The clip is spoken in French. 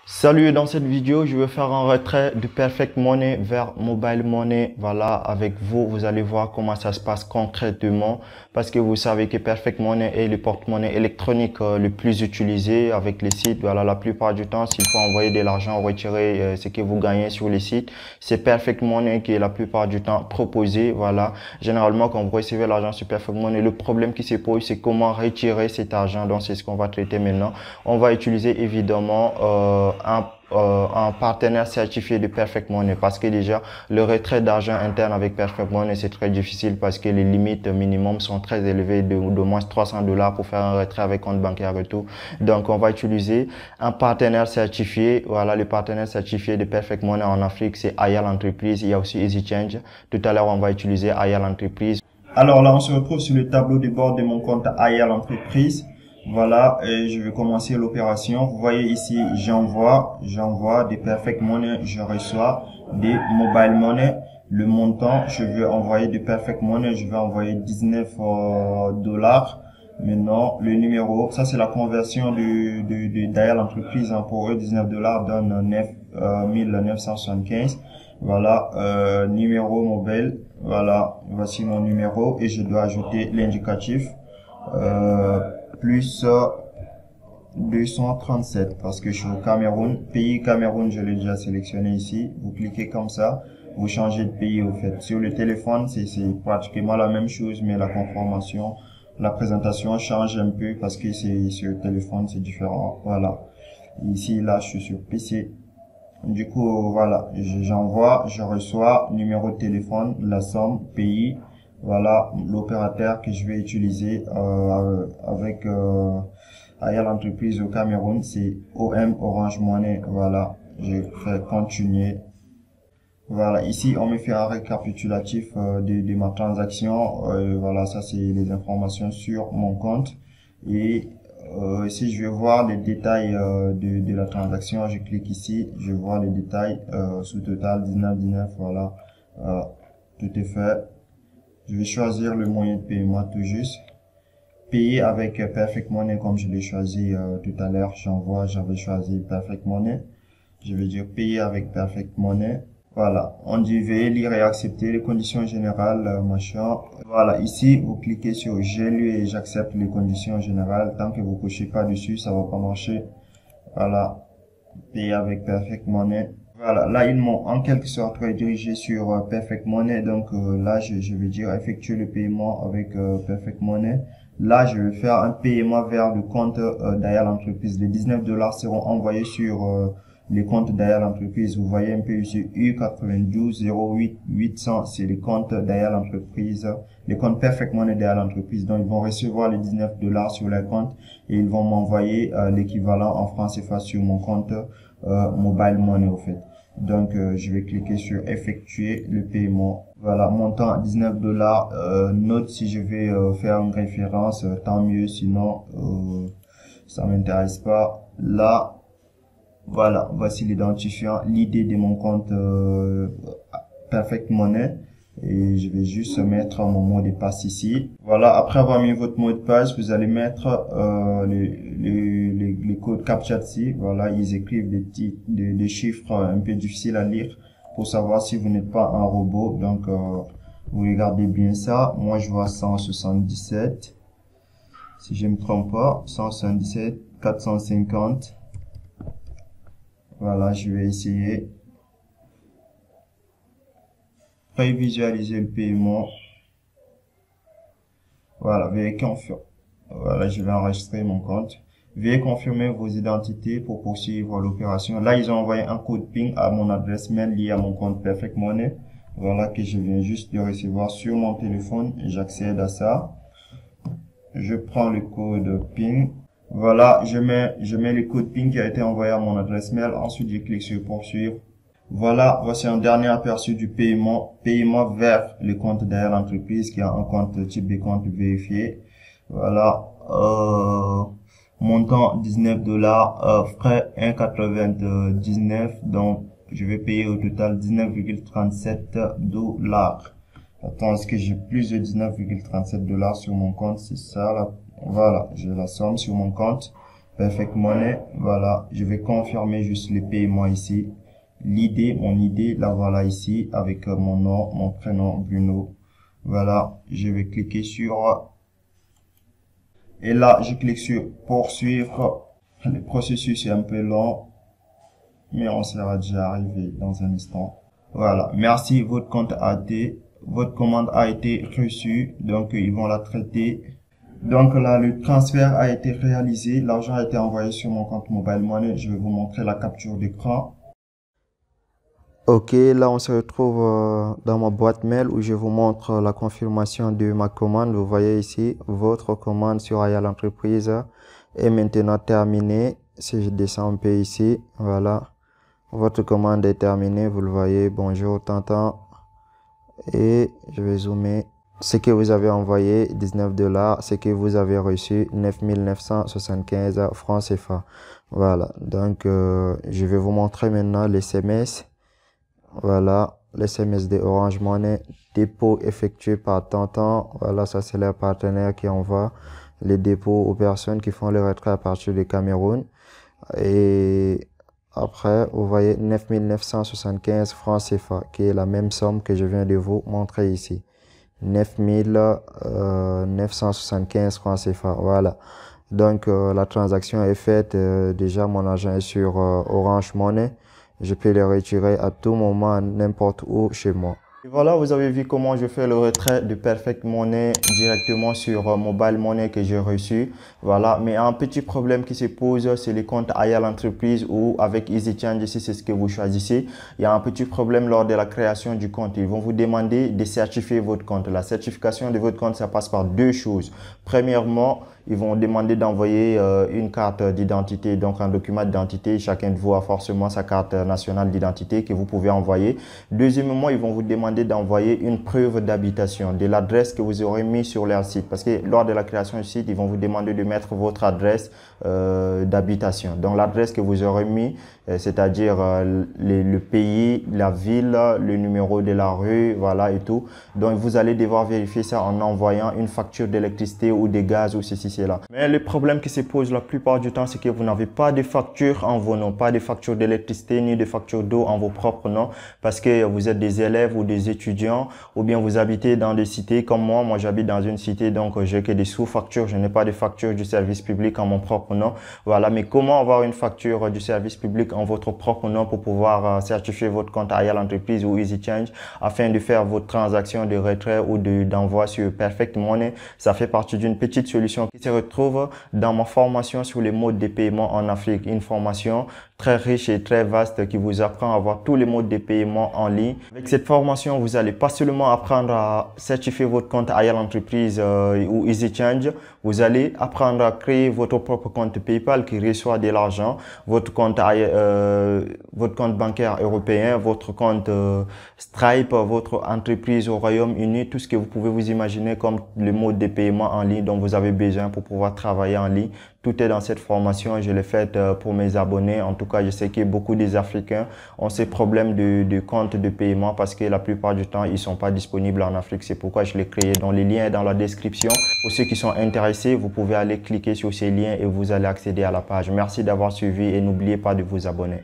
Salut, dans cette vidéo, je vais faire un retrait de Perfect Money vers Mobile Money. Voilà, avec vous, vous allez voir comment ça se passe concrètement parce que vous savez que Perfect Money est le porte-monnaie électronique le plus utilisé avec les sites. Voilà, la plupart du temps, s'il faut envoyer de l'argent, retirer ce que vous gagnez sur les sites, c'est Perfect Money qui est la plupart du temps proposé. Voilà, généralement, quand vous recevez l'argent sur Perfect Money, le problème qui se pose, c'est comment retirer cet argent. Donc, c'est ce qu'on va traiter maintenant. On va utiliser évidemment un partenaire certifié de Perfect Money parce que déjà le retrait d'argent interne avec Perfect Money c'est très difficile parce que les limites minimum sont très élevées de moins $300 pour faire un retrait avec compte bancaire et tout. Donc on va utiliser un partenaire certifié. Voilà, le partenaire certifié de Perfect Money en Afrique c'est Ayal Entreprise. Il y a aussi Easy Change. Tout à l'heure on va utiliser Ayal Entreprise. Alors là on se retrouve sur le tableau de bord de mon compte Ayal Entreprise. Voilà, et je vais commencer l'opération. Vous voyez ici, j'envoie des Perfect Money, je reçois des Mobile Money. Le montant, je vais envoyer de Perfect Money, je vais envoyer 19 dollars. Maintenant, le numéro, ça c'est la conversion d'Ayal Entreprise. Pour eux, 19 dollars donne 975. Voilà, numéro mobile. Voilà, voici mon numéro et je dois ajouter l'indicatif. Plus 237 parce que je suis au Cameroun. Pays Cameroun, je l'ai déjà sélectionné ici. Vous cliquez comme ça, vous changez de pays au fait. Sur le téléphone, c'est pratiquement la même chose, mais la conformation, la présentation change un peu parce que c'est sur le téléphone, c'est différent. Voilà. Ici, là, je suis sur PC. Du coup, voilà, j'envoie, je reçois, numéro de téléphone, la somme, pays. Voilà l'opérateur que je vais utiliser avec Ayal Entreprise au Cameroun, c'est OM Orange Money. Voilà, je fais continuer. Voilà, ici on me fait un récapitulatif de ma transaction. Voilà, ça c'est les informations sur mon compte. Et si je veux voir les détails de la transaction, je clique ici, je vois les détails sous total 19,19. Voilà, tout est fait. Je vais choisir le moyen de paiement tout juste. Payer avec Perfect Money comme je l'ai choisi tout à l'heure. J'avais choisi Perfect Money. Je vais dire payer avec Perfect Money. Voilà, on dit veuillez lire et accepter les conditions générales, machin. Voilà, ici vous cliquez sur j'ai lu et j'accepte les conditions générales. Tant que vous cochez pas dessus, ça va pas marcher. Voilà, payer avec Perfect Money. Voilà, là ils m'ont en quelque sorte redirigé sur Perfect Money. Donc là je vais dire effectuer le paiement avec Perfect Money. Là je vais faire un paiement vers le compte d'Ayal Entreprise. Les 19 dollars seront envoyés sur les comptes d'Ayal Entreprise. Vous voyez un peu ici U92 08 800, c'est les comptes d'Ayal Entreprise, les comptes Perfect Money d'Ayal Entreprise. Donc ils vont recevoir les 19 dollars sur les comptes et ils vont m'envoyer l'équivalent en francs CFA sur mon compte Mobile Money au fait. Donc je vais cliquer sur effectuer le paiement. Voilà, montant 19 dollars. Note si je vais faire une référence, tant mieux, sinon ça m'intéresse pas. Là, voilà, voici l'identifiant, l'idée de mon compte Perfect Money. Et je vais juste mettre mon mot de passe ici. Voilà, après avoir mis votre mot de passe, vous allez mettre les codes CAPTCHA ici. Voilà, ils écrivent des chiffres un peu difficiles à lire pour savoir si vous n'êtes pas un robot. Donc, vous regardez bien ça. Moi, je vois 177. Si je ne me trompe pas, 177, 450. Voilà, je vais essayer. Prévisualiser le paiement. Voilà, veuillez confirmer. Voilà, je vais enregistrer mon compte. Veuillez confirmer vos identités pour poursuivre l'opération. Là, ils ont envoyé un code PIN à mon adresse mail lié à mon compte Perfect Money. Voilà, que je viens juste de recevoir sur mon téléphone et j'accède à ça. Je prends le code PIN. Voilà, je mets le code PIN qui a été envoyé à mon adresse mail. Ensuite, je clique sur poursuivre. Voilà, voici un dernier aperçu du paiement vers le compte d'Ayal Entreprise qui a un compte type de compte vérifié. Voilà, montant 19 dollars, frais 1,99, donc je vais payer au total 19,37 dollars. Attends, est-ce que j'ai plus de 19,37 dollars sur mon compte? C'est ça là. Voilà, j'ai la somme sur mon compte. Perfect Money. Voilà, je vais confirmer juste les paiements ici. Mon idée, la voilà ici avec mon nom, mon prénom, Bruno. Voilà, je vais cliquer sur et là, je clique sur poursuivre. Le processus est un peu long, mais on sera déjà arrivé dans un instant. Voilà, merci, votre commande a été reçue, donc ils vont la traiter. Donc là, le transfert a été réalisé, l'argent a été envoyé sur mon compte Mobile Money. Je vais vous montrer la capture d'écran. Ok, là on se retrouve dans ma boîte mail où je vous montre la confirmation de ma commande. Vous voyez ici, votre commande sur Aya l'entreprise est maintenant terminée. Si je descends un peu ici, voilà, votre commande est terminée. Vous le voyez, bonjour Tantan. Et je vais zoomer. Ce que vous avez envoyé, 19 $. Ce que vous avez reçu, 9 975 francs CFA. Voilà, donc je vais vous montrer maintenant les SMS. Voilà, l'SMS de Orange Money, dépôt effectué par Tantan. Voilà, ça c'est leur partenaire qui envoie les dépôts aux personnes qui font le retrait à partir du Cameroun. Et après, vous voyez 9 975 francs CFA, qui est la même somme que je viens de vous montrer ici. 9 975 francs CFA, voilà. Donc, la transaction est faite. Déjà, mon argent est sur Orange Money. Je peux le retirer à tout moment, n'importe où chez moi. Et voilà, vous avez vu comment je fais le retrait de Perfect Money directement sur Mobile Money que j'ai reçu. Voilà, mais un petit problème qui se pose, c'est les comptes Aya l'entreprise ou avec EasyChange, si c'est ce que vous choisissez. Il y a un petit problème lors de la création du compte. Ils vont vous demander de certifier votre compte. La certification de votre compte, ça passe par deux choses. Premièrement, ils vont demander d'envoyer une carte d'identité, donc un document d'identité. Chacun de vous a forcément sa carte nationale d'identité que vous pouvez envoyer. Deuxièmement, ils vont vous demander d'envoyer une preuve d'habitation de l'adresse que vous aurez mis sur leur site. Parce que lors de la création du site, ils vont vous demander de mettre votre adresse d'habitation. Donc l'adresse que vous aurez mis, c'est-à-dire le pays, la ville, le numéro de la rue, voilà et tout. Donc vous allez devoir vérifier ça en envoyant une facture d'électricité ou de gaz ou ceci. Là. Mais le problème qui se pose la plupart du temps, c'est que vous n'avez pas de facture en vos noms, pas de facture d'électricité ni de facture d'eau en vos propres noms parce que vous êtes des élèves ou des étudiants ou bien vous habitez dans des cités comme moi. Moi, j'habite dans une cité, donc j'ai que des sous-factures. Je n'ai pas de facture du service public en mon propre nom. Voilà, mais comment avoir une facture du service public en votre propre nom pour pouvoir certifier votre compte Aya l'entreprise ou EasyChange afin de faire votre transaction de retrait ou d'envoi sur Perfect Money? Ça fait partie d'une petite solution qui se retrouve dans ma formation sur les modes de paiement en Afrique. Une formation très riche et très vaste qui vous apprend à avoir tous les modes de paiement en ligne. Avec cette formation, vous allez pas seulement apprendre à certifier votre compte Aya l'entreprise ou EasyChange, vous allez apprendre à créer votre propre compte PayPal qui reçoit de l'argent, votre compte bancaire européen, votre compte Stripe, votre entreprise au Royaume-Uni, tout ce que vous pouvez vous imaginer comme le mode de paiement en ligne dont vous avez besoin pour pouvoir travailler en ligne. Tout est dans cette formation. Je l'ai faite pour mes abonnés. En tout cas, je sais que beaucoup des Africains ont ces problèmes de compte de paiement parce que la plupart du temps, ils sont pas disponibles en Afrique. C'est pourquoi je l'ai créé. Donc, les liens sont dans la description. Pour ceux qui sont intéressés, vous pouvez aller cliquer sur ces liens et vous allez accéder à la page. Merci d'avoir suivi et n'oubliez pas de vous abonner.